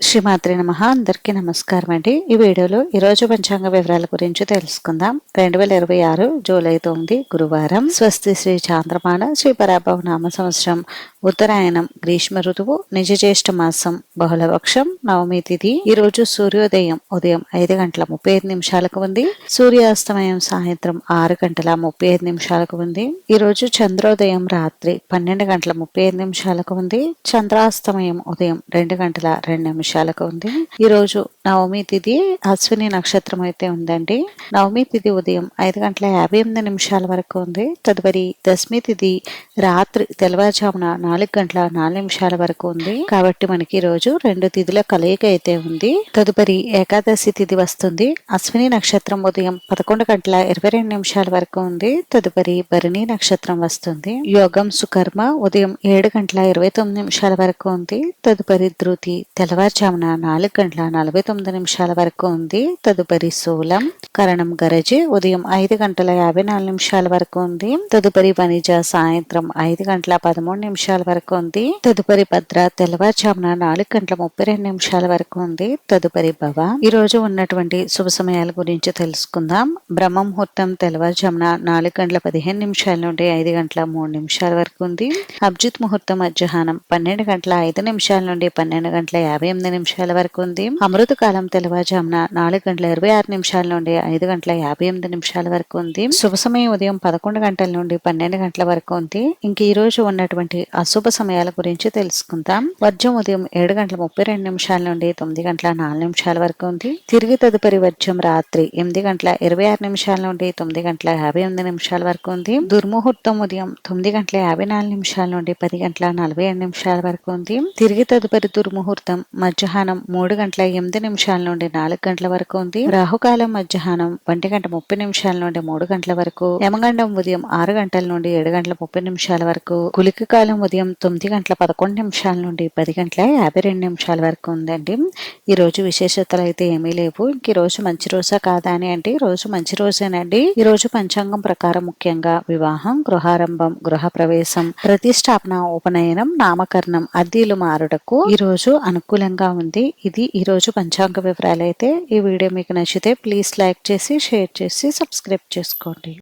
శ్రీమాత్రి నమః. అందరికీ నమస్కారం అండి. ఈ వీడియోలో ఈరోజు పంచాంగ వివరాల గురించి తెలుసుకుందాం. 2026 జూలై 9 గురువారం. స్వస్తి శ్రీ చాంద్రమాన శ్రీ పరాభవ నామ సంవత్సరం ఉత్తరాయణం గ్రీష్మ ఋతువు నిజ జ్యేష్ఠ మాసం బహుళపక్షం నవమి తిథి. ఈ రోజు సూర్యోదయం ఉదయం 5:35 ఉంది. సూర్యాస్తమయం సాయంత్రం 6:35 ఉంది. ఈ రోజు చంద్రోదయం రాత్రి 12:35 ఉంది. చంద్రాస్తమయం ఉదయం 2:02 ఉంది. ఈ రోజు నవమి తిథి అశ్విని నక్షత్రం అయితే ఉందండి. నవమి తిథి ఉదయం 5:58 వరకు ఉంది. తదుపరి దశమి తిథి రాత్రి తెల్లవారుజామున 4:04 వరకు ఉంది. కాబట్టి మనకి ఈ రోజు 2 తిథుల కలయిక అయితే ఉంది. తదుపరి ఏకాదశి తిథి వస్తుంది. అశ్విని నక్షత్రం ఉదయం 11:22 వరకు ఉంది. తదుపరి భరణి నక్షత్రం వస్తుంది. యోగం సుకర్మ ఉదయం 7:29 వరకు ఉంది. తదుపరి ధృతి తెల్లవారుజామున 4:49 వరకు ఉంది. తదుపరి శూలం కరణం గరజి ఉదయం 5:54 వరకు ఉంది. తదుపరి వనిజ సాయంత్రం 5:13 వరకు ఉంది. తదుపరి భద్ర తెల్లవారుజామున 4:32 వరకు ఉంది. తదుపరి భవ. ఈ రోజు ఉన్నటువంటి శుభ సమయాల గురించి తెలుసుకుందాం. బ్రహ్మ ముహూర్తం తెల్లవారుజామున 4:15 నుండి 5:03 వరకు ఉంది. అభిజిత్ ముహూర్తం మధ్యాహ్నం 12:05 నుండి 12:58 వరకు ఉంది. అమృత కాలం తెల్లవారుజామున 4:26 నుండి 5:58 వరకు ఉంది. శుభ సమయం ఉదయం 11 గంటల నుండి 12 గంటల వరకు ఉంది. ఇంక ఈ రోజు ఉన్నటువంటి అశుభ సమయాల గురించి తెలుసుకుందాం. వర్జం ఉదయం 7:32 నుండి 9:04 వరకు ఉంది. తిరిగి తదుపరి వర్జం రాత్రి 8:26 నుండి 9:58 వరకు ఉంది. దుర్ముహూర్తం ఉదయం 9:54 నుండి 10:47 వరకు ఉంది. తిరిగి తదుపరి దుర్ముహూర్తం మధ్యాహ్నం 3:08 నుండి 4 గంటల వరకు ఉంది. రాహుకాలం మధ్యాహ్నం 1:30 నుండి 3 గంటల వరకు. యమగండం ఉదయం 6 గంటల నుండి 7:30 వరకు. గుళిక కాలం ఉదయం 9:11 నుండి 10:52 వరకు ఉందండి. ఈ రోజు విశేషతలు అయితే ఏమీ లేవు. ఈ రోజు మంచి రోజా కాదా అని అంటే ఈ రోజు మంచి రోజేనండి. ఈ రోజు పంచాంగం ప్రకారం ముఖ్యంగా వివాహం, గృహారంభం, గృహ ప్రవేశం, ప్రతిష్టాపన, ఉపనయనం, నామకరణం, అద్దీలు మారుటకు ఈ రోజు అనుకూలంగా ఉంది. ఇది ఈ రోజు పంచాంగ వివరాలు అయితే. ఈ వీడియో మీకు నచ్చితే ప్లీజ్ లైక్ చేసి షేర్ చేసి సబ్స్క్రైబ్ చేసుకోండి.